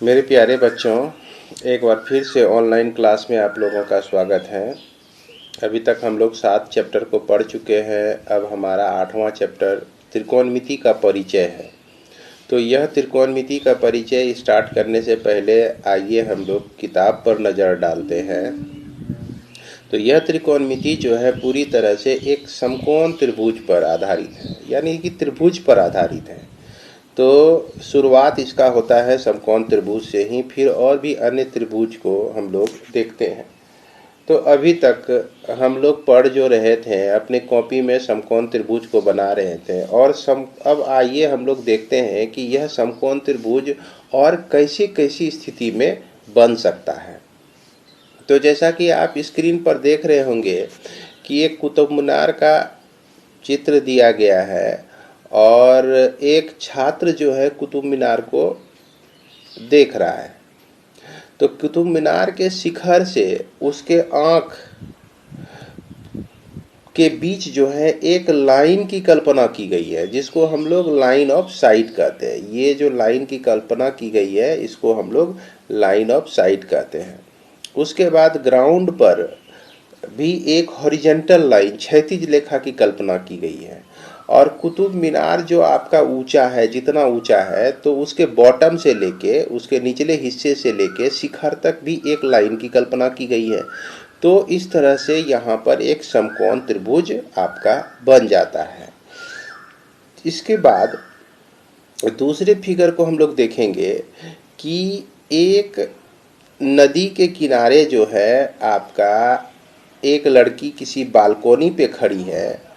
मेरे प्यारे बच्चों, एक बार फिर से ऑनलाइन क्लास में आप लोगों का स्वागत है। अभी तक हम लोग 7 चैप्टर को पढ़ चुके हैं। अब हमारा 8वां चैप्टर त्रिकोणमिति का परिचय है। तो यह त्रिकोणमिति का परिचय स्टार्ट करने से पहले आइए हम लोग किताब पर नज़र डालते हैं। तो यह त्रिकोणमिति जो है पूरी तरह से एक समकोण त्रिभुज पर आधारित है, यानी कि त्रिभुज पर आधारित है। तो शुरुआत इसका होता है समकोण त्रिभुज से ही, फिर और भी अन्य त्रिभुज को हम लोग देखते हैं। तो अभी तक हम लोग पढ़ जो रहे थे, अपने कॉपी में समकोण त्रिभुज को बना रहे थे और अब आइए हम लोग देखते हैं कि यह समकोण त्रिभुज और कैसी कैसी स्थिति में बन सकता है। तो जैसा कि आप स्क्रीन पर देख रहे होंगे कि एक कुतुब मीनार का चित्र दिया गया है और एक छात्र जो है कुतुब मीनार को देख रहा है। तो कुतुब मीनार के शिखर से उसके आँख के बीच जो है एक लाइन की कल्पना की गई है, जिसको हम लोग लाइन ऑफ साइट कहते हैं। ये जो लाइन की कल्पना की गई है इसको हम लोग लाइन ऑफ साइट कहते हैं। उसके बाद ग्राउंड पर भी एक हॉरिजॉन्टल लाइन, क्षैतिज रेखा की कल्पना की गई है। और कुतुब मीनार जो आपका ऊंचा है, जितना ऊंचा है, तो उसके बॉटम से लेके उसके निचले हिस्से से लेके शिखर तक भी एक लाइन की कल्पना की गई है। तो इस तरह से यहाँ पर एक समकोण त्रिभुज आपका बन जाता है। इसके बाद दूसरे फिगर को हम लोग देखेंगे कि एक नदी के किनारे जो है आपका एक लड़की किसी बालकोनी पे खड़ी है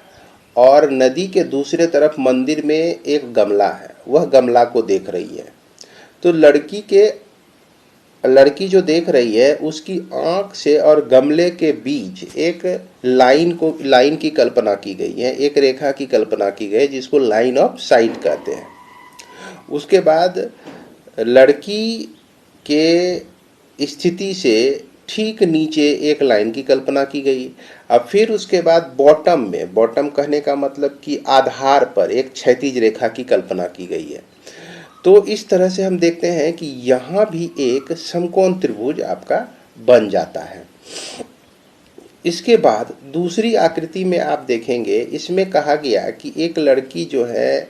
और नदी के दूसरे तरफ मंदिर में एक गमला है, वह गमला को देख रही है। तो लड़की जो देख रही है उसकी आंख से और गमले के बीच एक लाइन की कल्पना की गई है, एक रेखा की कल्पना की गई है, जिसको लाइन ऑफ साइट कहते हैं। उसके बाद लड़की के स्थिति से ठीक नीचे एक लाइन की कल्पना की गई। अब फिर उसके बाद बॉटम कहने का मतलब कि आधार पर एक क्षैतिज रेखा की कल्पना की गई है। तो इस तरह से हम देखते हैं कि यहाँ भी एक समकोण त्रिभुज आपका बन जाता है। इसके बाद दूसरी आकृति में आप देखेंगे, इसमें कहा गया कि एक लड़की जो है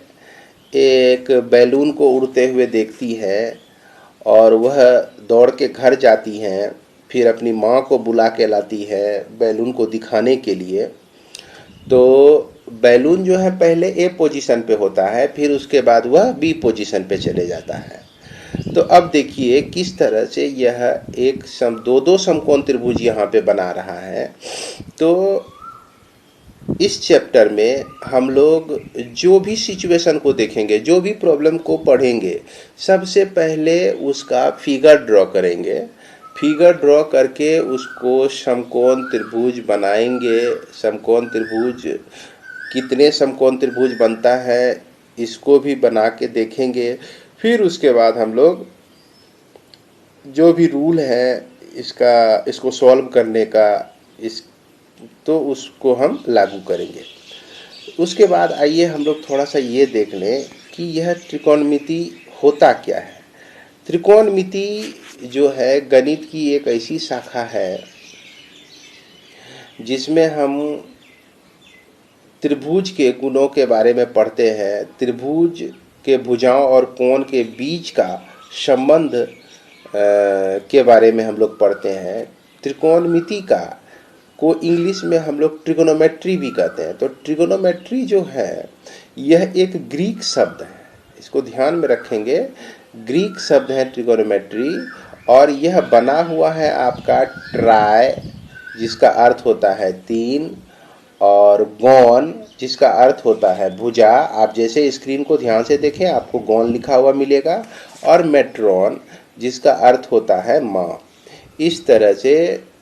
एक बैलून को उड़ते हुए देखती है और वह दौड़ के घर जाती हैं, फिर अपनी माँ को बुला के लाती है बैलून को दिखाने के लिए। तो बैलून जो है पहले ए पोजीशन पे होता है, फिर उसके बाद वह बी पोजीशन पे चले जाता है। तो अब देखिए किस तरह से यह एक दो समकोण त्रिभुज यहाँ पे बना रहा है। तो इस चैप्टर में हम लोग जो भी सिचुएशन को देखेंगे, जो भी प्रॉब्लम को पढ़ेंगे, सबसे पहले उसका फिगर ड्रॉ करेंगे। फिगर ड्रॉ करके उसको समकोण त्रिभुज बनाएंगे। समकोण त्रिभुज कितने समकोण त्रिभुज बनता है इसको भी बना के देखेंगे। फिर उसके बाद हम लोग जो भी रूल है इसको सॉल्व करने का, तो उसको हम लागू करेंगे। उसके बाद आइए हम लोग थोड़ा सा ये देख लें कि यह त्रिकोणमिति होता क्या है। त्रिकोणमिति जो है गणित की एक ऐसी शाखा है जिसमें हम त्रिभुज के गुणों के बारे में पढ़ते हैं। त्रिभुज के भुजाओं और कोण के बीच का संबंध के बारे में हम लोग पढ़ते हैं। त्रिकोणमिति को इंग्लिश में हम लोग ट्रिगोनोमेट्री भी कहते हैं। तो ट्रिगोनोमेट्री जो है यह एक ग्रीक शब्द है, इसको ध्यान में रखेंगे। ग्रीक शब्द है ट्रिगोनोमेट्री, और यह बना हुआ है आपका ट्राई, जिसका अर्थ होता है 3, और गौन, जिसका अर्थ होता है भुजा। आप जैसे स्क्रीन को ध्यान से देखें आपको गौन लिखा हुआ मिलेगा, और मेट्रॉन, जिसका अर्थ होता है माप। इस तरह से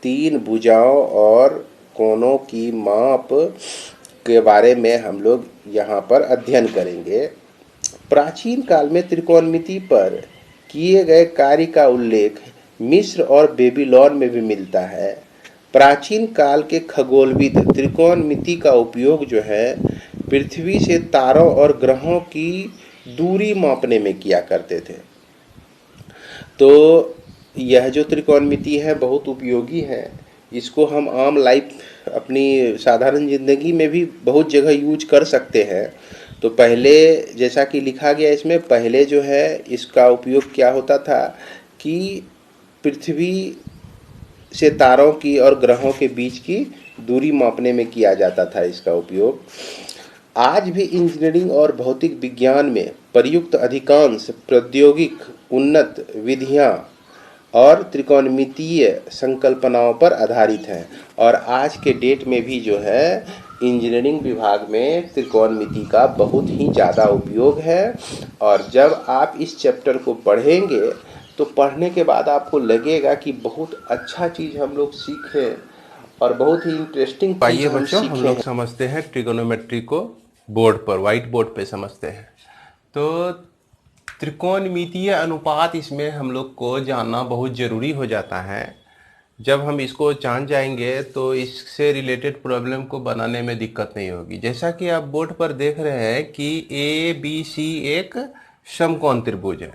3 भुजाओं और कोणों की माप के बारे में हम लोग यहाँ पर अध्ययन करेंगे। प्राचीन काल में त्रिकोणमिति पर किए गए कार्य का उल्लेख मिस्र और बेबीलोन में भी मिलता है। प्राचीन काल के खगोलविद त्रिकोणमिति का उपयोग जो है पृथ्वी से तारों और ग्रहों की दूरी मापने में किया करते थे। तो यह जो त्रिकोणमिति है बहुत उपयोगी है। इसको हम आम लाइफ अपनी साधारण ज़िंदगी में भी बहुत जगह यूज कर सकते हैं। तो पहले जैसा कि लिखा गया इसमें, पहले जो है इसका उपयोग क्या होता था कि पृथ्वी से तारों की और ग्रहों के बीच की दूरी मापने में किया जाता था इसका उपयोग। आज भी इंजीनियरिंग और भौतिक विज्ञान में प्रयुक्त अधिकांश प्रौद्योगिक उन्नत विधियां और त्रिकोणमितीय संकल्पनाओं पर आधारित हैं। और आज के डेट में भी जो है इंजीनियरिंग विभाग में त्रिकोणमिति का बहुत ही ज़्यादा उपयोग है। और जब आप इस चैप्टर को पढ़ेंगे तो पढ़ने के बाद आपको लगेगा कि बहुत अच्छा चीज़ हम लोग सीखे और बहुत ही इंटरेस्टिंग चीज़ हम बच्चों, हम लोग सीखे। समझते हैं ट्रिगोनोमेट्री को बोर्ड पर, व्हाइट बोर्ड पे समझते हैं। तो त्रिकोणमितीय अनुपात इसमें हम लोग को जानना बहुत ज़रूरी हो जाता है। जब हम इसको जान जाएंगे तो इससे रिलेटेड प्रॉब्लम को बनाने में दिक्कत नहीं होगी। जैसा कि आप बोर्ड पर देख रहे हैं कि ABC एक समकोण त्रिभुज है।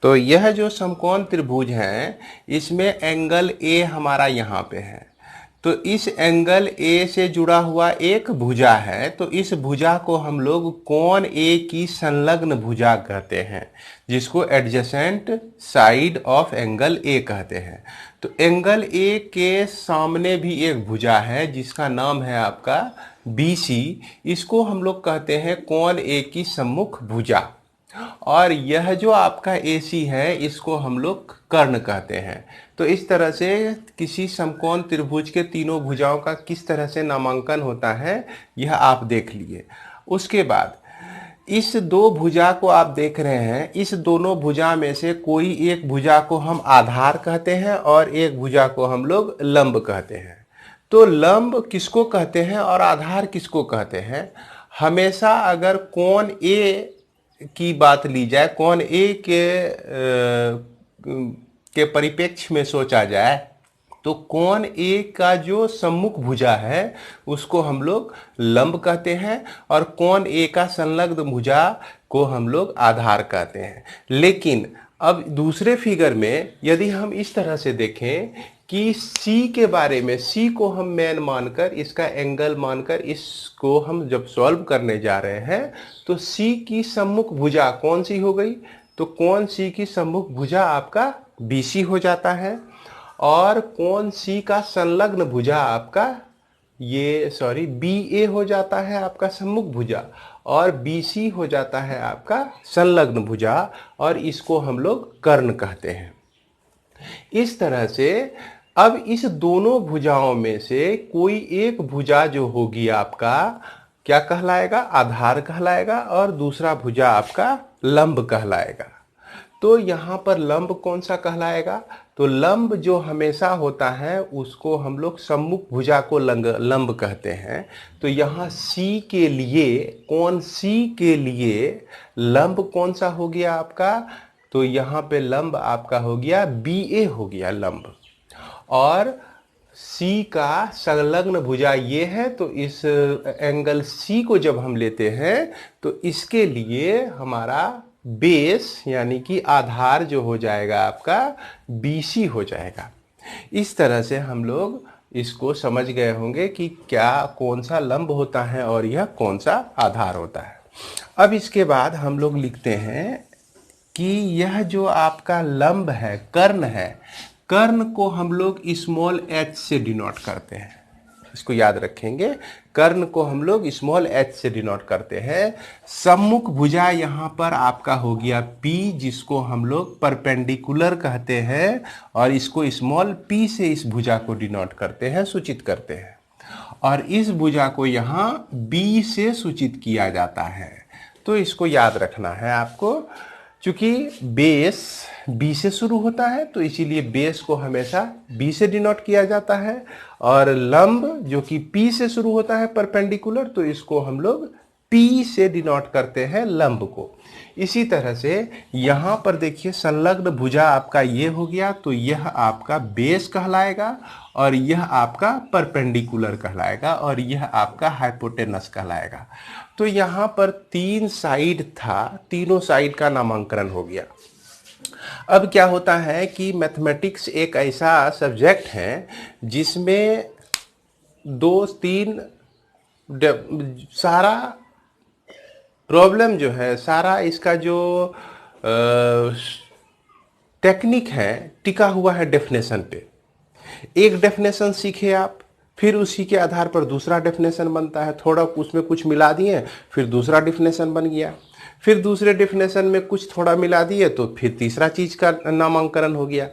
तो यह जो समकोण त्रिभुज है इसमें एंगल A हमारा यहाँ पे है। तो इस एंगल A से जुड़ा हुआ एक भुजा है, तो इस भुजा को हम लोग कोण A की संलग्न भुजा कहते हैं, जिसको adjacent side of angle A कहते हैं। तो एंगल A के सामने भी एक भुजा है जिसका नाम है आपका BC। इसको हम लोग कहते हैं कोण A की सम्मुख भुजा। और यह जो आपका AC है इसको हम लोग कर्ण कहते हैं। तो इस तरह से किसी समकोण त्रिभुज के तीनों भुजाओं का किस तरह से नामांकन होता है यह आप देख लिए। उसके बाद इस दो भुजा को आप देख रहे हैं, इस दोनों भुजा में से कोई एक भुजा को हम आधार कहते हैं और एक भुजा को हम लोग लंब कहते हैं। तो लंब किसको कहते हैं और आधार किसको कहते हैं? हमेशा अगर कोण A की बात ली जाए, कोण A के परिप्रेक्ष्य में सोचा जाए, तो कोण A का जो सम्मुख भुजा है उसको हम लोग लंब कहते हैं और कोण A का संलग्न भुजा को हम लोग आधार कहते हैं। लेकिन अब दूसरे फिगर में यदि हम इस तरह से देखें कि C के बारे में, C को हम मेन मानकर, इसका एंगल मानकर इसको हम जब सॉल्व करने जा रहे हैं तो C की सम्मुख भुजा कौन सी हो गई? तो कोण C की सम्मुख भुजा आपका BC हो जाता है और कोण C का संलग्न भुजा आपका BA हो जाता है आपका सम्मुख भुजा, और BC हो जाता है आपका संलग्न भुजा, और इसको हम लोग कर्ण कहते हैं। इस तरह से अब इस दोनों भुजाओं में से कोई एक भुजा जो होगी आपका क्या कहलाएगा? आधार कहलाएगा, और दूसरा भुजा आपका लंब कहलाएगा। तो यहाँ पर लंब कौन सा कहलाएगा? तो लंब जो हमेशा होता है उसको हम लोग सम्मुख भुजा को लंब कहते हैं। तो यहाँ C के लिए, कोण C के लिए लंब कौन सा हो गया आपका? तो यहाँ पे लंब आपका हो गया BA हो गया लंब, और C का संलग्न भुजा ये है। तो इस एंगल C को जब हम लेते हैं तो इसके लिए हमारा बेस यानी कि आधार जो हो जाएगा आपका BC हो जाएगा। इस तरह से हम लोग इसको समझ गए होंगे कि क्या कौन सा लंब होता है और यह कौन सा आधार होता है। अब इसके बाद हम लोग लिखते हैं कि यह जो आपका लंब है, कर्ण है, कर्ण को हम लोग स्मॉल h से डिनोट करते हैं। इसको याद रखेंगे, कर्ण को हम लोग स्मॉल h से डिनोट करते हैं। सम्मुख भुजा यहाँ पर आपका हो गया P, जिसको हम लोग परपेंडिकुलर कहते हैं, और इसको स्मॉल p से इस भुजा को डिनोट करते हैं, सूचित करते हैं। और इस भुजा को यहाँ B से सूचित किया जाता है। तो इसको याद रखना है आपको। चूंकि बेस B से शुरू होता है तो इसीलिए बेस को हमेशा B से डिनोट किया जाता है, और लंब जो कि P से शुरू होता है परपेंडिकुलर, तो इसको हम लोग P से डिनोट करते हैं लंब को। इसी तरह से यहाँ पर देखिए संलग्न भुजा आपका ये हो गया, तो यह आपका बेस कहलाएगा, और यह आपका परपेंडिकुलर कहलाएगा, और यह आपका हाइपोटेनस कहलाएगा। तो यहाँ पर तीन साइड था, तीनों साइड का नामांकन हो गया। अब क्या होता है कि मैथमेटिक्स एक ऐसा सब्जेक्ट है जिसमें दो तीन सारा प्रॉब्लम जो है, सारा इसका जो टेक्निक है टिका हुआ है डेफिनेशन पे। एक डेफिनेशन सीखे आप, फिर उसी के आधार पर दूसरा डेफिनेशन बनता है, थोड़ा उसमें कुछ मिला दिए फिर दूसरा डेफिनेशन बन गया, फिर दूसरे डेफिनेशन में कुछ थोड़ा मिला दिए तो फिर तीसरा चीज का नामांकन हो गया।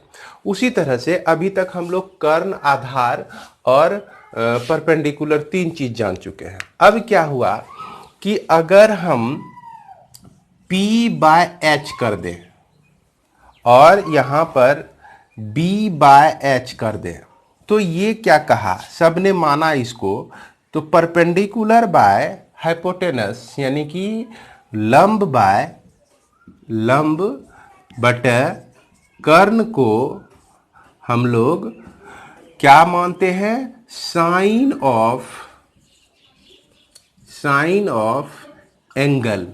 उसी तरह से अभी तक हम लोग कर्ण, आधार और परपेंडिकुलर तीन चीज जान चुके हैं। अब क्या हुआ कि अगर हम P/H कर दें और यहां पर B/H कर दें, तो ये क्या कहा, सबने माना इसको, तो परपेंडिकुलर बाय हाइपोटेनस यानी कि लंब बाय लंब बटे कर्ण को हम लोग क्या मानते हैं, साइन ऑफ एंगल।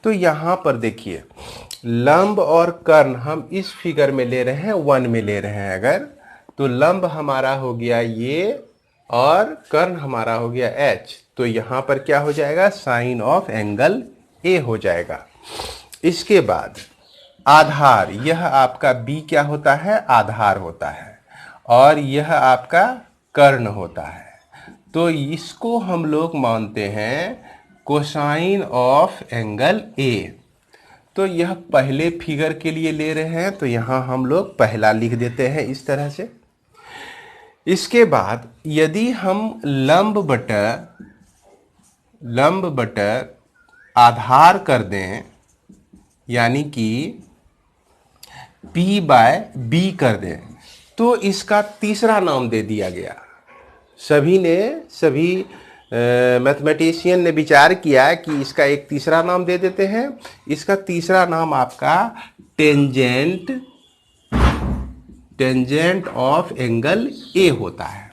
तो यहां पर देखिए लंब और कर्ण हम इस फिगर में ले रहे हैं, 1 में ले रहे हैं अगर, तो लंब हमारा हो गया ये और कर्ण हमारा हो गया H, तो यहां पर क्या हो जाएगा, साइन ऑफ एंगल A हो जाएगा। इसके बाद आधार, यह आपका B क्या होता है, आधार होता है, और यह आपका कर्ण होता है। तो इसको हम लोग मानते हैं कोसाइन ऑफ एंगल A। तो यह पहले फिगर के लिए ले रहे हैं, तो यहां हम लोग पहला लिख देते हैं इस तरह से। इसके बाद यदि हम लंब बटा आधार कर दें, यानी कि P/B कर दें, तो इसका तीसरा नाम दे दिया गया। सभी मैथमेटिशियन ने विचार किया कि इसका एक तीसरा नाम दे देते हैं। इसका तीसरा नाम आपका टेंजेंट ऑफ एंगल A होता है।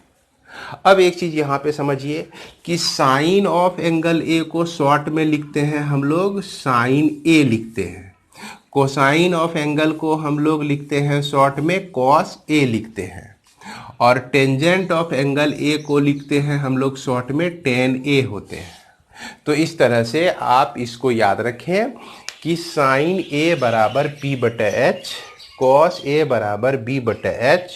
अब एक चीज यहां पे समझिए कि साइन ऑफ एंगल A को शॉर्ट में लिखते हैं हम लोग, साइन A लिखते हैं। कोसाइन ऑफ एंगल को हम लोग लिखते हैं शॉर्ट में, कॉस A लिखते हैं। और टेंजेंट ऑफ एंगल A को लिखते हैं हम लोग शॉर्ट में, टेन A होते हैं। तो इस तरह से आप इसको याद रखें कि साइन A बराबर P/H, कॉस A बराबर B/H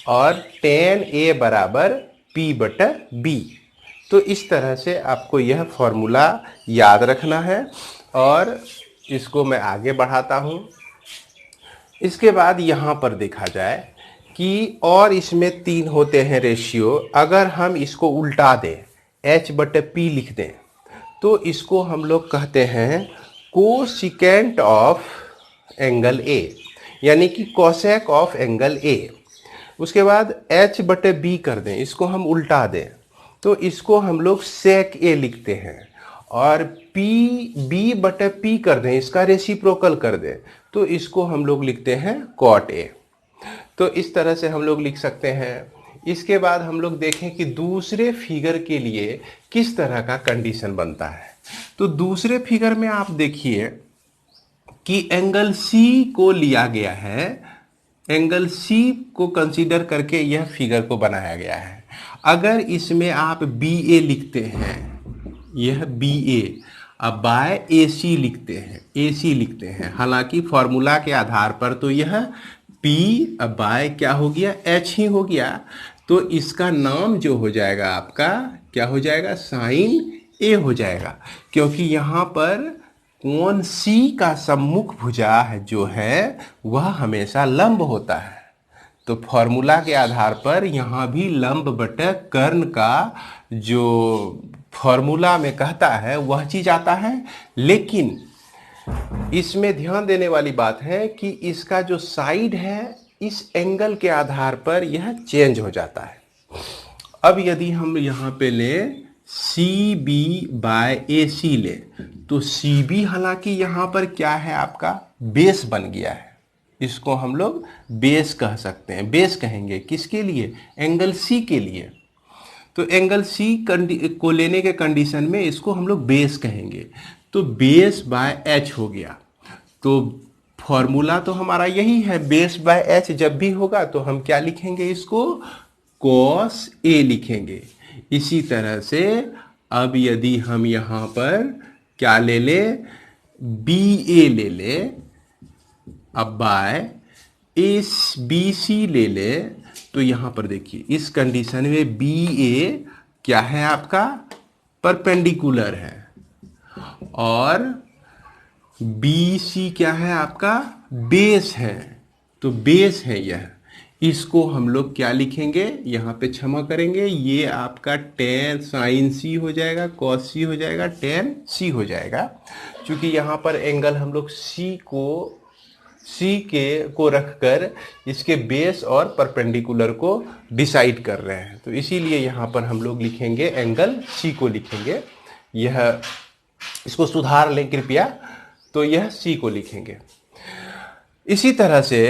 और टेन A बराबर P/B। तो इस तरह से आपको यह फॉर्मूला याद रखना है और इसको मैं आगे बढ़ाता हूं। इसके बाद यहां पर देखा जाए कि और इसमें 3 होते हैं रेशियो। अगर हम इसको उल्टा दें, H/P लिख दें, तो इसको हम लोग कहते हैं कोसिकेंट ऑफ एंगल A, यानी कि कोसेक ऑफ एंगल A। उसके बाद H/B कर दें, इसको हम उल्टा दें, तो इसको हम लोग सेक A लिखते हैं। और B/P कर दें, इसका रेसिप्रोकल कर दें, तो इसको हम लोग लिखते हैं कॉट A। तो इस तरह से हम लोग लिख सकते हैं। इसके बाद हम लोग देखें कि दूसरे फिगर के लिए किस तरह का कंडीशन बनता है। तो दूसरे फिगर में आप देखिए कि एंगल C को लिया गया है, एंगल C को कंसीडर करके यह फिगर को बनाया गया है। अगर इसमें आप BA लिखते हैं, यह BA, अब बाय AC लिखते हैं, हालांकि फॉर्मूला के आधार पर तो यह P अब बाय क्या हो गया, H ही हो गया। तो इसका नाम जो हो जाएगा आपका क्या हो जाएगा, साइन A हो जाएगा, क्योंकि यहाँ पर कोण C का सम्मुख भुजा जो है वह हमेशा लंब होता है। तो फॉर्मूला के आधार पर यहाँ भी लंब बटे कर्ण का जो फॉर्मूला में कहता है वह चीज आता है। लेकिन इसमें ध्यान देने वाली बात है कि इसका जो साइड है इस एंगल के आधार पर यह चेंज हो जाता है। अब यदि हम यहाँ पे लें CB/AC ले, तो CB हालांकि यहाँ पर क्या है, आपका बेस बन गया है। इसको हम लोग बेस कह सकते हैं, बेस कहेंगे किसके लिए, एंगल C के लिए। तो एंगल C को लेने के कंडीशन में इसको हम लोग बेस कहेंगे। तो बेस बाय H हो गया। तो फॉर्मूला तो हमारा यही है, बेस बाय एच जब भी होगा तो हम क्या लिखेंगे, इसको कॉस ए लिखेंगे। इसी तरह से अब यदि हम यहाँ पर क्या ले ले, बी ए ले ले, अब बाय इस बी सी ले ले, तो यहां पर देखिए इस कंडीशन में बी ए क्या है आपका, परपेंडिकुलर है, और बी सी क्या है आपका, बेस है। तो बेस है यह, इसको हम लोग क्या लिखेंगे, यहां पे क्षमा करेंगे, ये आपका टेन साइन सी हो जाएगा, कॉस सी हो जाएगा, टेन सी हो जाएगा। क्योंकि यहां पर एंगल हम लोग सी को रखकर इसके बेस और परपेंडिकुलर को डिसाइड कर रहे हैं, तो इसीलिए यहाँ पर हम लोग लिखेंगे एंगल सी को लिखेंगे। यह इसको सुधार लें कृपया, तो यह सी को लिखेंगे। इसी तरह से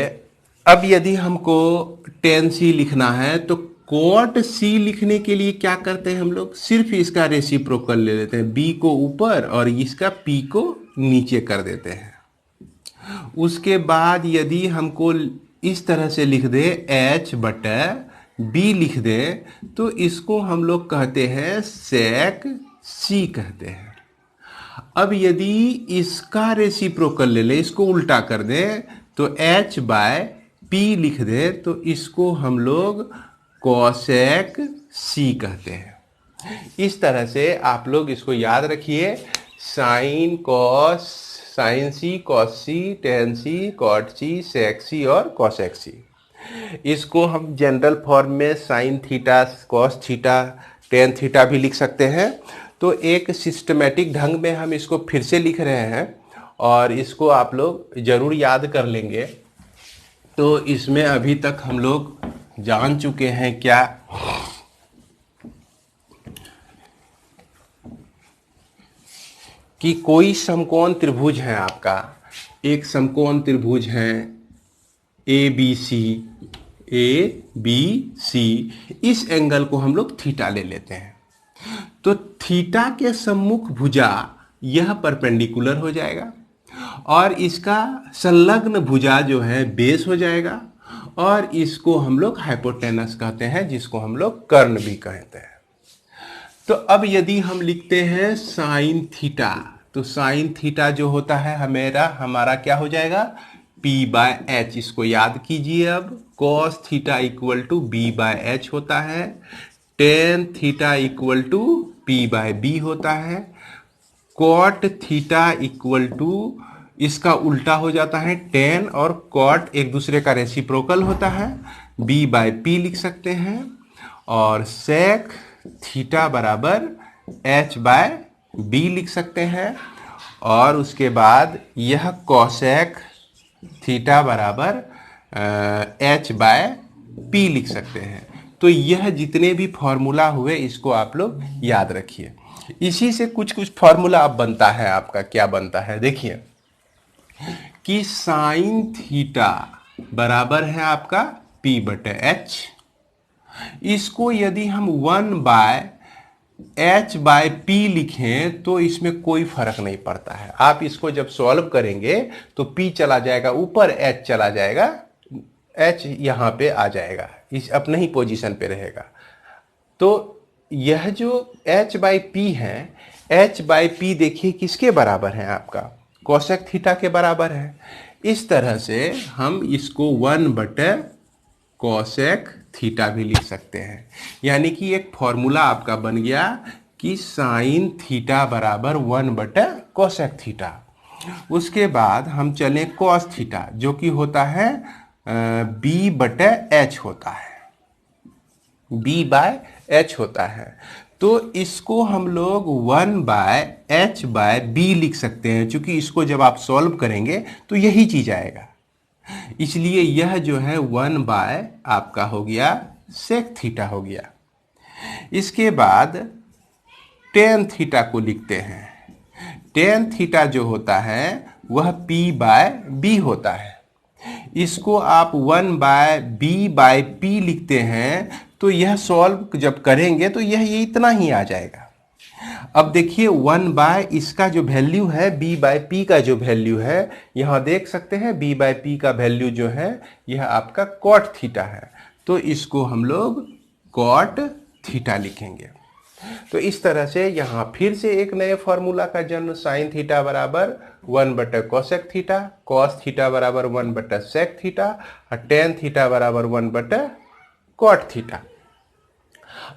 अब यदि हमको टेन सी लिखना है तो कॉट सी लिखने के लिए क्या करते हैं हम लोग, सिर्फ इसका रेसिप्रोकल ले लेते हैं, बी को ऊपर और इसका पी को नीचे कर देते हैं। उसके बाद यदि हमको इस तरह से लिख दे एच बटा बी लिख दे, तो इसको हम लोग कहते हैं सेक सी कहते हैं। अब यदि इसका रेसिप्रोकल ले ले, इसको उल्टा कर दे, तो एच बाय पी लिख दे, तो इसको हम लोग कोसेक सी कहते हैं। इस तरह से आप लोग इसको याद रखिए, साइन कॉस, साइन सी, कॉस सी, टेन सी, कॉट सी, सेक सी और कॉसेक सी। इसको हम जनरल फॉर्म में sine theta, cos theta, tan theta भी लिख सकते हैं। तो एक सिस्टमेटिक ढंग में हम इसको फिर से लिख रहे हैं और इसको आप लोग जरूर याद कर लेंगे। तो इसमें अभी तक हम लोग जान चुके हैं क्या, कि कोई समकोण त्रिभुज है आपका, एक समकोण त्रिभुज है ए बी सी, इस एंगल को हम लोग थीटा ले लेते हैं। तो थीटा के सम्मुख भुजा यह परपेंडिकुलर हो जाएगा और इसका संलग्न भुजा जो है बेस हो जाएगा, और इसको हम लोग हाइपोटेनस कहते हैं, जिसको हम लोग कर्ण भी कहते हैं। तो अब यदि हम लिखते हैं साइन थीटा, तो साइन थीटा जो होता है हमारा क्या हो जाएगा, पी बाय एच। इसको याद कीजिए। अब cos theta equal to B by H होता है, tan theta equal to P by B होता है, कॉट थीटा इक्वल टू, इसका उल्टा हो जाता है, टेन और कॉट एक दूसरे का रेसिप्रोकल होता है, बी बाय पी लिख सकते हैं, और सेक थीटा बराबर एच बाय बी लिख सकते हैं, और उसके बाद यह कॉसेक थीटा बराबर एच बाय पी लिख सकते हैं। तो यह जितने भी फॉर्मूला हुए इसको आप लोग याद रखिए। इसी से कुछ कुछ फॉर्मूला अब बनता है आपका, क्या बनता है देखिए, कि साइन थीटा बराबर है आपका पी बटे एच। इसको यदि हम 1 बाय एच बाय पी लिखें तो इसमें कोई फर्क नहीं पड़ता है। आप इसको जब सॉल्व करेंगे तो पी चला जाएगा ऊपर, एच चला जाएगा, एच यहाँ पे आ जाएगा, इस अपने ही पोजीशन पे रहेगा। तो यह जो एच बाई पी है, एच बाई पी देखिए किसके बराबर है आपका, कोसेक थीटा के बराबर है। इस तरह से हम इसको 1 बटे कोसेक थीटा भी लिख सकते हैं। यानी कि एक फॉर्मूला आपका बन गया कि साइन थीटा बराबर 1 बटे कोसेक थीटा। उसके बाद हम चलें कॉस थीटा, जो कि होता है बी बटे एच होता है, बी बाय एच होता है। तो इसको हम लोग 1 बाय एच बाय बी लिख सकते हैं, क्योंकि इसको जब आप सॉल्व करेंगे तो यही चीज आएगा। इसलिए यह जो है 1 बाय आपका हो गया सेक थीटा हो गया। इसके बाद टेन थीटा को लिखते हैं। टेन थीटा जो होता है वह पी बाय बी होता है। इसको आप 1 बाय बी बाय पी लिखते हैं, तो यह सॉल्व जब करेंगे तो यह इतना ही आ जाएगा। अब देखिए 1 बाय इसका जो वैल्यू है b बाय पी का जो वैल्यू है, यहाँ देख सकते हैं b बाय पी का वैल्यू जो है यह आपका कॉट थीटा है, तो इसको हम लोग कॉट थीटा लिखेंगे। तो इस तरह से यहाँ फिर से एक नए फॉर्मूला का जन्म, साइन थीटा बराबर 1 बटा कोसेक थीटा, कॉस थीटा बराबर 1 बटा सेक थीटा और टेन थीटा बराबर 1 बटा कॉट थीटा।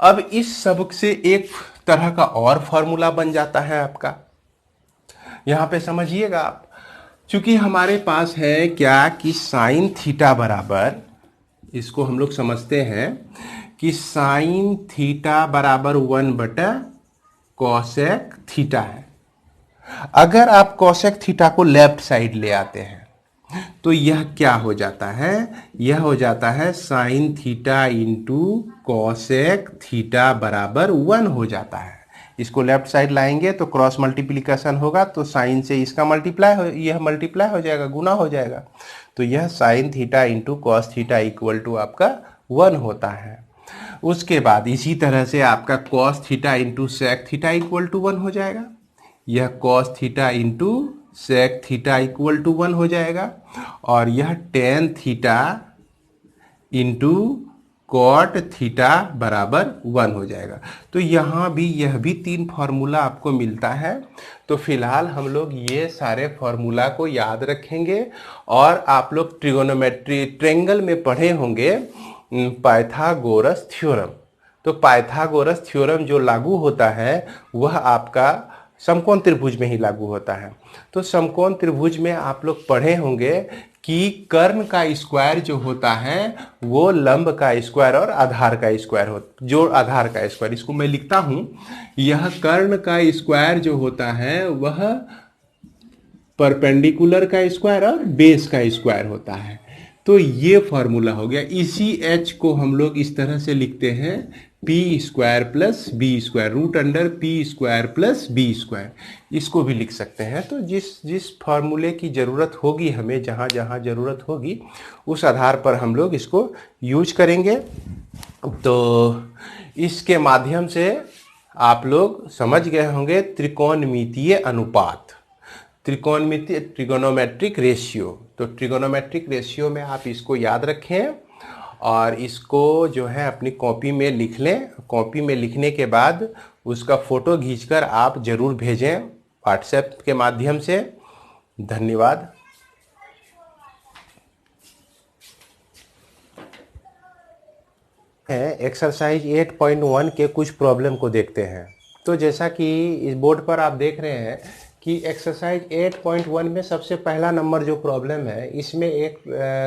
अब इस सब से एक तरह का और फॉर्मूला बन जाता है आपका, यहां पे समझिएगा आप, चूंकि हमारे पास है क्या कि साइन थीटा बराबर, इसको हम लोग समझते हैं कि साइन थीटा बराबर 1 बटा कोसेक थीटा है। अगर आप कोसेक थीटा को लेफ्ट साइड ले आते हैं तो यह क्या हो जाता है, यह हो जाता है sign theta into cosec theta बराबर 1 हो जाता है। इसको लेफ्ट साइड लाएंगे तो क्रॉस मल्टीप्लिकेशन होगा, तो साइन से इसका यह मल्टीप्लाई हो जाएगा, गुना हो जाएगा, तो यह sine theta into cos theta equal to आपका 1 होता है। उसके बाद इसी तरह से आपका cos theta into sec theta equal to 1 हो जाएगा, यह cos theta into sec theta equal to 1 हो जाएगा, और यह tan theta into cot theta बराबर 1 हो जाएगा। तो यहाँ भी यह भी 3 फार्मूला आपको मिलता है। तो फिलहाल हम लोग ये सारे फार्मूला को याद रखेंगे, और आप लोग ट्रिगोनोमेट्री ट्रेंगल में पढ़े होंगे पाइथागोरस थ्योरम। तो पाइथागोरस थ्योरम जो लागू होता है वह आपका समकोण त्रिभुज में ही लागू होता है। तो समकोण त्रिभुज में आप लोग पढ़े होंगे कि कर्ण का स्क्वायर जो होता है वो लंब का स्क्वायर और आधार का स्क्वायर होता, जो आधार का स्क्वायर, इसको मैं लिखता हूं, यह कर्ण का स्क्वायर जो होता है वह परपेंडिकुलर का स्क्वायर और बेस का स्क्वायर होता है। तो ये फॉर्मूला हो गया। इसी h को हम लोग इस तरह से लिखते हैं P square plus B square, root under P square plus B square, इसको भी लिख सकते हैं। तो जिस फार्मूले की ज़रूरत होगी हमें, जहाँ जहाँ ज़रूरत होगी उस आधार पर हम लोग इसको यूज करेंगे। तो इसके माध्यम से आप लोग समझ गए होंगे त्रिकोणमितीय अनुपात, ट्रिगोनोमेट्रिक रेशियो। तो ट्रिगोनोमेट्रिक रेशियो में आप इसको याद रखें और इसको जो है अपनी कॉपी में लिख लें। कॉपी में लिखने के बाद उसका फ़ोटो खींचकर आप ज़रूर भेजें व्हाट्सएप के माध्यम से। धन्यवाद। एक्सरसाइज 8.1 के कुछ प्रॉब्लम को देखते हैं। तो जैसा कि इस बोर्ड पर आप देख रहे हैं कि एक्सरसाइज 8.1 में सबसे पहला नंबर जो प्रॉब्लम है, इसमें एक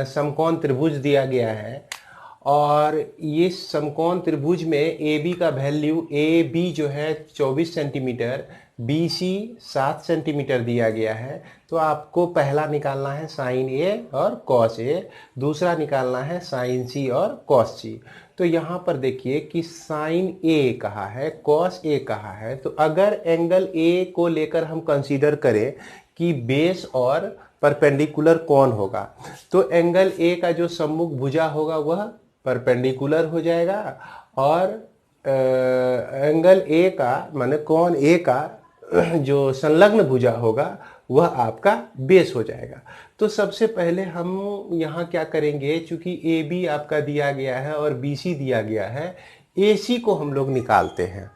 समकोण त्रिभुज दिया गया है, और ये समकोण त्रिभुज में ए बी का वैल्यू, ए बी जो है 24 सेंटीमीटर, बी सी 7 सेंटीमीटर दिया गया है। तो आपको पहला निकालना है साइन ए और कॉस ए, दूसरा निकालना है साइन सी और कॉस सी। तो यहाँ पर देखिए कि साइन ए कहा है, कॉस ए कहा है। तो अगर एंगल ए को लेकर हम कंसीडर करें कि बेस और परपेंडिकुलर कौन होगा, तो एंगल ए का जो सम्मुख भुजा होगा वह परपेंडिकुलर हो जाएगा, और एंगल ए का माने कोण ए का जो संलग्न भुजा होगा वह आपका बेस हो जाएगा। तो सबसे पहले हम यहाँ क्या करेंगे, चूंकि ए बी आपका दिया गया है और बी सी दिया गया है, ए सी को हम लोग निकालते हैं।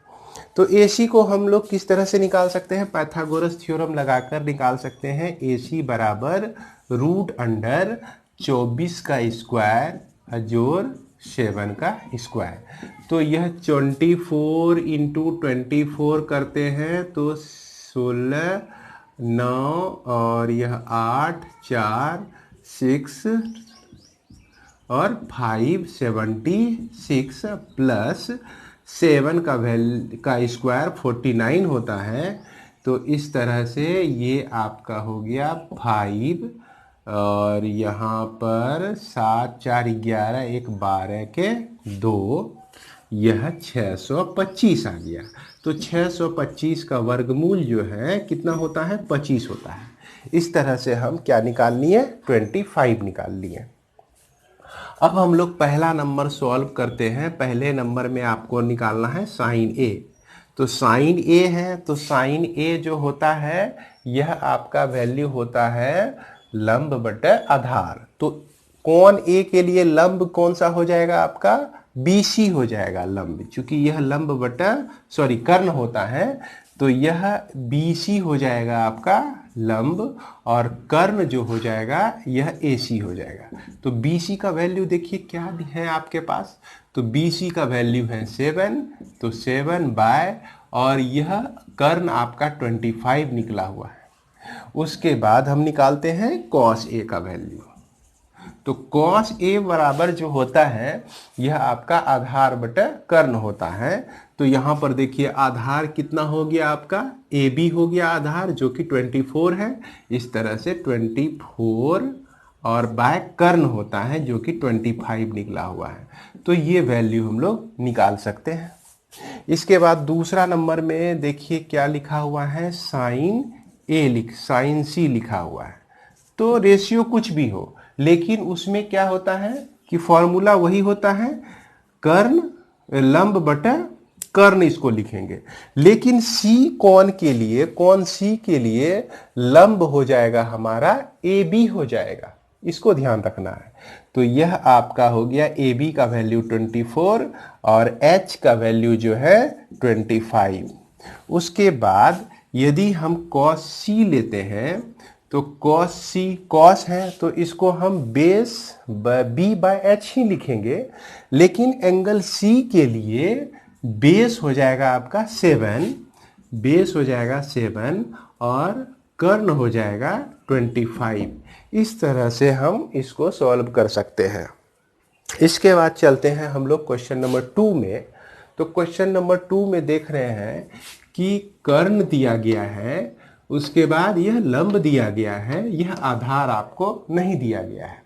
तो ए सी को हम लोग किस तरह से निकाल सकते हैं, पाइथागोरस थ्योरम लगाकर निकाल सकते हैं। ए सी बराबर रूट अंडर 24 का स्क्वायर जोड़ 7 का स्क्वायर। तो यह 24 इंटू 24 करते हैं तो 16, 9 और यह 8, 4, 6 और 5, 76 प्लस 7 का स्क्वायर 49 होता है। तो इस तरह से ये आपका हो गया 5, और यहाँ पर 7, 4, 11, 1, 12 के 2, यह 625 आ गया। तो 625 का वर्गमूल जो है कितना होता है, 25 होता है। इस तरह से हम क्या निकाल लिए, 25 निकाल लिए। अब हम लोग पहला नंबर सॉल्व करते हैं। पहले नंबर में आपको निकालना है साइन ए। तो साइन ए है, तो साइन ए जो होता है यह आपका वैल्यू होता है लंब बटे आधार। तो कोण ए के लिए लंब कौन सा हो जाएगा आपका, बीसी हो जाएगा लंब, क्योंकि यह लंब बटा कर्ण होता है, तो यह बीसी हो जाएगा आपका लंब, और कर्ण जो हो जाएगा यह एसी हो जाएगा। तो बीसी का वैल्यू देखिए क्या है आपके पास, तो बीसी का वैल्यू है 7, तो 7 बाय, और यह कर्ण आपका 25 निकला हुआ है। उसके बाद हम निकालते हैं कॉस ए का वैल्यू। तो कॉस ए बराबर जो होता है यह आपका आधार बटा कर्ण होता है। तो यहाँ पर देखिए आधार कितना हो गया आपका, ए बी हो गया आधार जो कि 24 है, इस तरह से 24 और बाय कर्ण होता है जो कि 25 निकला हुआ है। तो ये वैल्यू हम लोग निकाल सकते हैं। इसके बाद दूसरा नंबर में देखिए क्या लिखा हुआ है, साइन सी लिखा हुआ है। तो रेशियो कुछ भी हो, लेकिन उसमें क्या होता है कि फॉर्मूला वही होता है कर्ण लंब बटा कर्ण, इसको लिखेंगे। लेकिन सी कोण के लिए, कोण सी के लिए लंब हो जाएगा हमारा ए बी हो जाएगा, इसको ध्यान रखना है। तो यह आपका हो गया ए बी का वैल्यू 24 और एच का वैल्यू जो है 25। उसके बाद यदि हम कॉस सी लेते हैं, तो कॉस सी कॉस है तो इसको हम बेस बी बाय एच ही लिखेंगे, लेकिन एंगल सी के लिए बेस हो जाएगा आपका 7, बेस हो जाएगा 7 और कर्ण हो जाएगा 25। इस तरह से हम इसको सॉल्व कर सकते हैं। इसके बाद चलते हैं हम लोग क्वेश्चन नंबर 2 में। तो क्वेश्चन नंबर 2 में देख रहे हैं कि कर्ण दिया गया है, उसके बाद यह लंब दिया गया है, यह आधार आपको नहीं दिया गया है।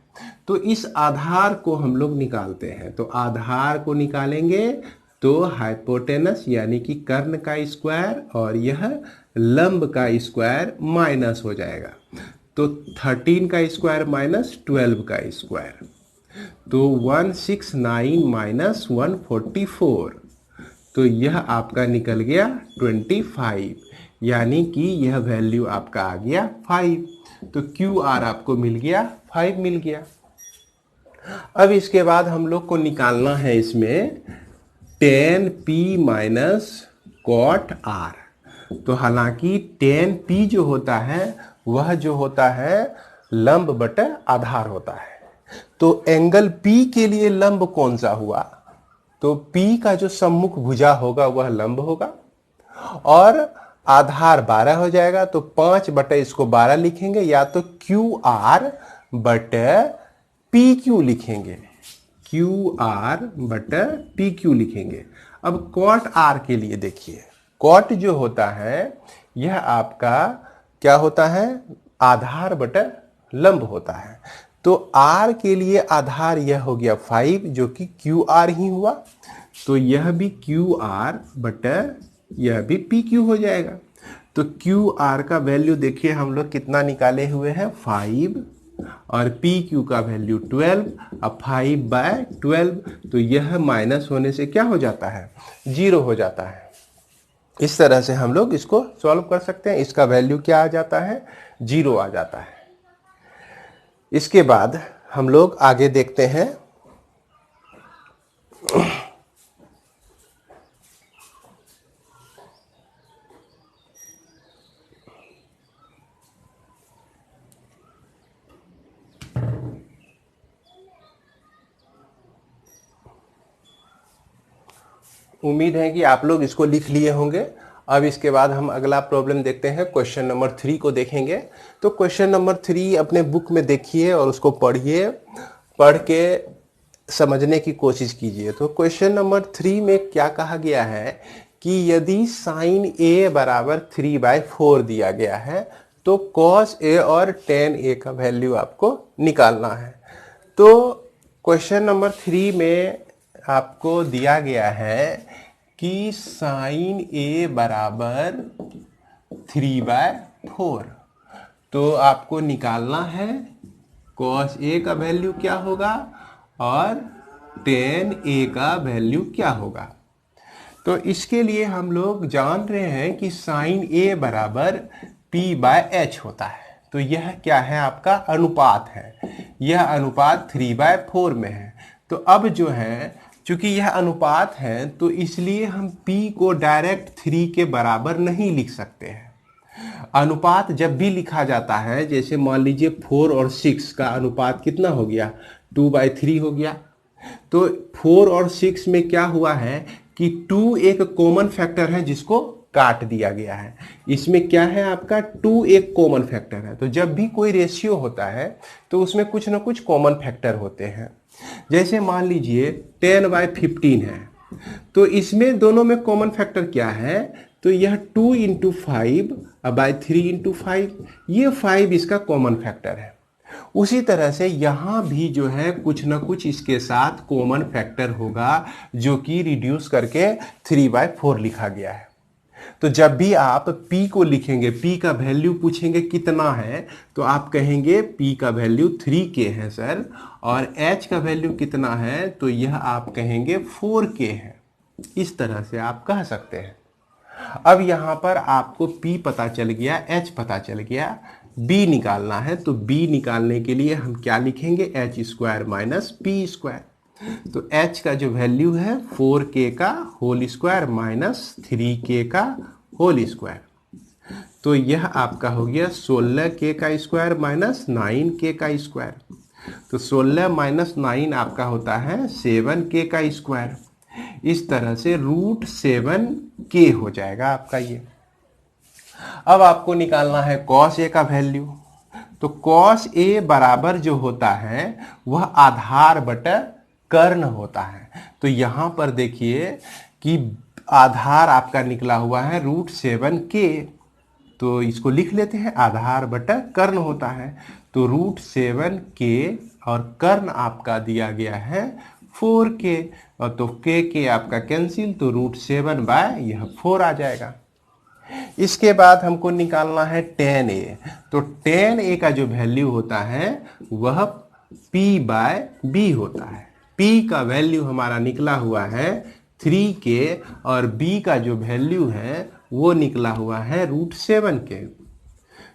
तो इस आधार को हम लोग निकालते हैं। तो आधार को निकालेंगे तो हाइपोटेनस यानी कि कर्ण का स्क्वायर और यह लंब का स्क्वायर माइनस हो जाएगा। तो 13 का स्क्वायर माइनस 12 का स्क्वायर, तो 169 माइनस 144, तो यह आपका निकल गया 25, यानी कि यह वैल्यू आपका आ गया 5। तो क्यू आर आपको मिल गया 5 मिल गया। अब इसके बाद हम लोग को निकालना है इसमें tan p minus cot r। तो हालांकि tan p जो होता है वह जो होता है लंब बटा आधार होता है। तो एंगल p के लिए लंब कौन सा हुआ, तो p का जो सम्मुख भुजा होगा वह लंब होगा, और आधार 12 हो जाएगा। तो 5 बटे इसको 12 लिखेंगे, या तो क्यू आर बटे पी क्यू लिखेंगे, क्यू आर बटे पी क्यू लिखेंगे। अब कॉट आर के लिए देखिए, कॉट जो होता है यह आपका क्या होता है, आधार बटे लंब होता है। तो आर के लिए आधार यह हो गया 5 जो कि क्यू आर ही हुआ, तो यह भी क्यू आर बटे यह भी पी क्यू हो जाएगा। तो क्यू आर का वैल्यू देखिए हम लोग कितना निकाले हुए हैं 5, और पी क्यू का वैल्यू 12, अब 5 बाय 12, तो यह माइनस होने से क्या हो जाता है, 0 हो जाता है। इस तरह से हम लोग इसको सॉल्व कर सकते हैं। इसका वैल्यू क्या आ जाता है, 0 आ जाता है। इसके बाद हम लोग आगे देखते हैं। उम्मीद है कि आप लोग इसको लिख लिए होंगे। अब इसके बाद हम अगला प्रॉब्लम देखते हैं, क्वेश्चन नंबर 3 को देखेंगे। तो क्वेश्चन नंबर 3 अपने बुक में देखिए और उसको पढ़िए, पढ़ के समझने की कोशिश कीजिए। तो क्वेश्चन नंबर 3 में क्या कहा गया है कि यदि साइन ए बराबर 3/4 दिया गया है तो कॉस ए और टेन ए का वैल्यू आपको निकालना है। तो क्वेश्चन नंबर 3 में आपको दिया गया है कि साइन ए बराबर 3/4, तो आपको निकालना है कॉस ए का वैल्यू क्या होगा और टेन ए का वैल्यू क्या होगा। तो इसके लिए हम लोग जान रहे हैं कि साइन ए बराबर पी बाय एच होता है। तो यह क्या है, आपका अनुपात है। यह अनुपात 3/4 में है। तो अब जो है, चूंकि यह अनुपात है तो इसलिए हम p को डायरेक्ट 3 के बराबर नहीं लिख सकते हैं। अनुपात जब भी लिखा जाता है, जैसे मान लीजिए 4 और 6 का अनुपात कितना हो गया, 2/3 हो गया। तो 4 और 6 में क्या हुआ है कि 2 एक कॉमन फैक्टर है जिसको काट दिया गया है। इसमें क्या है, आपका 2 एक कॉमन फैक्टर है। तो जब भी कोई रेशियो होता है तो उसमें कुछ ना कुछ कॉमन फैक्टर होते हैं। जैसे मान लीजिए 10/15 है, तो इसमें दोनों में कॉमन फैक्टर क्या है, तो यह 2 × 5/3 × 5, ये 5 इसका कॉमन फैक्टर है। उसी तरह से यहाँ भी जो है कुछ ना कुछ इसके साथ कॉमन फैक्टर होगा, जो कि रिड्यूस करके 3/4 लिखा गया है। तो जब भी आप p को लिखेंगे, p का वैल्यू पूछेंगे कितना है, तो आप कहेंगे p का वैल्यू 3k है सर, और h का वैल्यू कितना है, तो यह आप कहेंगे 4k है। इस तरह से आप कह सकते हैं। अब यहाँ पर आपको p पता चल गया, h पता चल गया, b निकालना है। तो b निकालने के लिए हम क्या लिखेंगे, h² - p²। तो h का जो वैल्यू है 4k का होल स्क्वायर माइनस 3k का होल स्क्वायर। तो यह आपका हो गया 16k का स्क्वायर माइनस 9k का स्क्वायर। तो 16 - 9 आपका होता है 7k का स्क्वायर। इस तरह से √7k हो जाएगा आपका ये। अब आपको निकालना है cos a का वैल्यू। तो cos a बराबर जो होता है वह आधार बटा कर्ण होता है। तो यहां पर देखिए कि आधार आपका निकला हुआ है √7k। तो इसको लिख लेते हैं, आधार बटा कर्ण होता है। तो √7k और कर्ण आपका दिया गया है 4k, और तो k आपका कैंसिल, तो √7/4 आ जाएगा। इसके बाद हमको निकालना है tan a। तो tan a का जो वैल्यू होता है वह p/b होता है। p का वैल्यू हमारा निकला हुआ है 3k, और b का जो वैल्यू है वो निकला हुआ है √7k।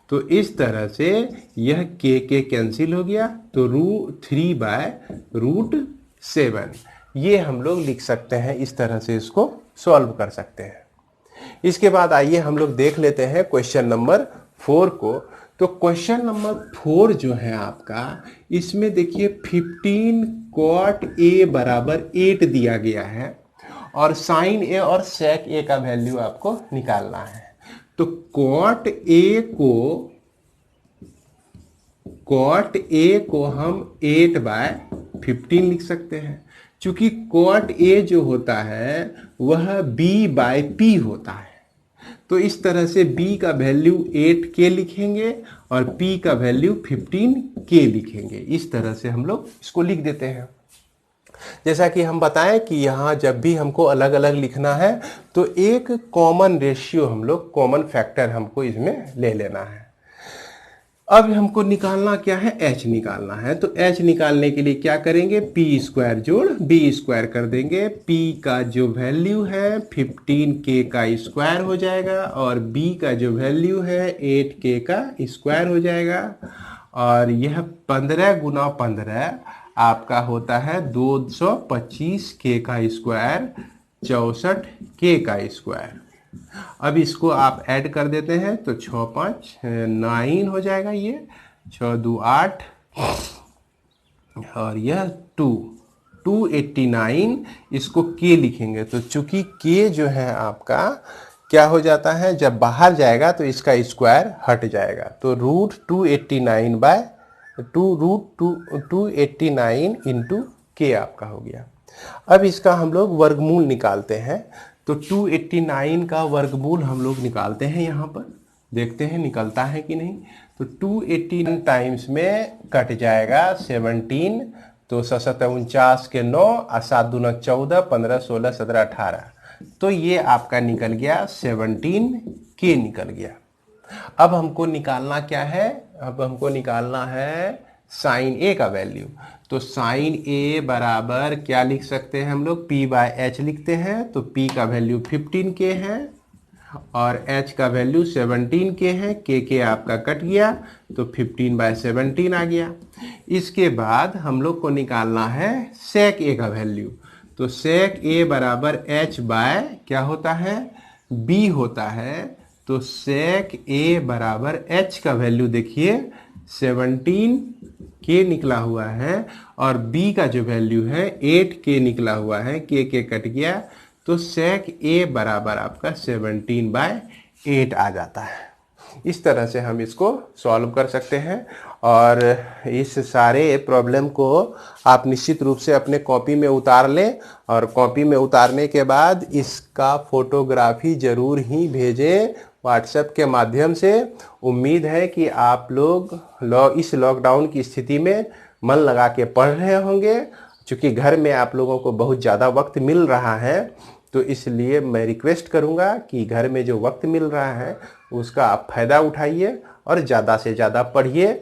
तो इस तरह से यह k कैंसिल हो गया, तो 3/√7। ये हम लोग लिख सकते हैं। इस तरह से इसको सॉल्व कर सकते हैं। इसके बाद आइए हम लोग देख लेते हैं क्वेश्चन नंबर 4 को। तो क्वेश्चन नंबर 4 जो है आपका, इसमें देखिए 15 cot a बराबर 8 दिया गया है, और साइन a और sec a का वैल्यू आपको निकालना है। तो cot a को हम 8/15 लिख सकते हैं। चूंकि cot a जो होता है वह b/p होता है। तो इस तरह से b का वैल्यू 8k लिखेंगे और p का वैल्यू 15k लिखेंगे। इस तरह से हम लोग इसको लिख देते हैं। जैसा कि हम बताएं कि यहाँ जब भी हमको अलग अलग लिखना है तो एक कॉमन रेशियो हम लोग, कॉमन फैक्टर हमको इसमें ले लेना है। अब हमको निकालना क्या है, h निकालना है। तो h निकालने के लिए क्या करेंगे, p² जोड़ b² कर देंगे। p का जो वैल्यू है 15k का स्क्वायर हो जाएगा, और b का जो वैल्यू है 8k का स्क्वायर हो जाएगा। और यह 15 × 15 आपका होता है 225k का स्क्वायर, 64k का स्क्वायर। अब इसको आप ऐड कर देते हैं तो 6 × 5 9 हो जाएगा। ये 6 × 2 8, और यह 289। इसको k लिखेंगे। तो चूंकि k जो है आपका क्या हो जाता है, जब बाहर जाएगा तो इसका स्क्वायर हट जाएगा। तो √289 × k आपका हो गया। अब इसका हम लोग वर्गमूल निकालते हैं। तो 289 का वर्गमूल हम लोग निकालते हैं। यहाँ पर देखते हैं निकलता है कि नहीं। तो 289 टाइम्स में कट जाएगा 17, तो 7 × 49 के 9, 7 × 2 = 14, 15 × 16 = 17 18। तो ये आपका निकल गया 17k निकल गया। अब हमको निकालना क्या है, अब हमको निकालना है साइन ए का वैल्यू। तो साइन ए बराबर क्या लिख सकते हैं हम लोग, p/h लिखते हैं। तो p का वैल्यू 15k है और h का वैल्यू 17k है। k आपका कट गया तो 15/17 आ गया। इसके बाद हम लोग को निकालना है sec a का वैल्यू। तो sec a बराबर h बाय क्या होता है, b होता है। तो sec a बराबर h का वैल्यू देखिए 17k निकला हुआ है और b का जो वैल्यू है 8k निकला हुआ है। k कट गया तो sec a बराबर आपका 17/8 आ जाता है। इस तरह से हम इसको सॉल्व कर सकते हैं और इस सारे प्रॉब्लम को आप निश्चित रूप से अपने कॉपी में उतार लें और कॉपी में उतारने के बाद इसका फोटोग्राफी जरूर ही भेजें व्हाट्सएप के माध्यम से। उम्मीद है कि आप लोग इस लॉकडाउन की स्थिति में मन लगा के पढ़ रहे होंगे। चूँकि घर में आप लोगों को बहुत ज़्यादा वक्त मिल रहा है तो इसलिए मैं रिक्वेस्ट करूंगा कि घर में जो वक्त मिल रहा है उसका आप फ़ायदा उठाइए और ज़्यादा से ज़्यादा पढ़िए।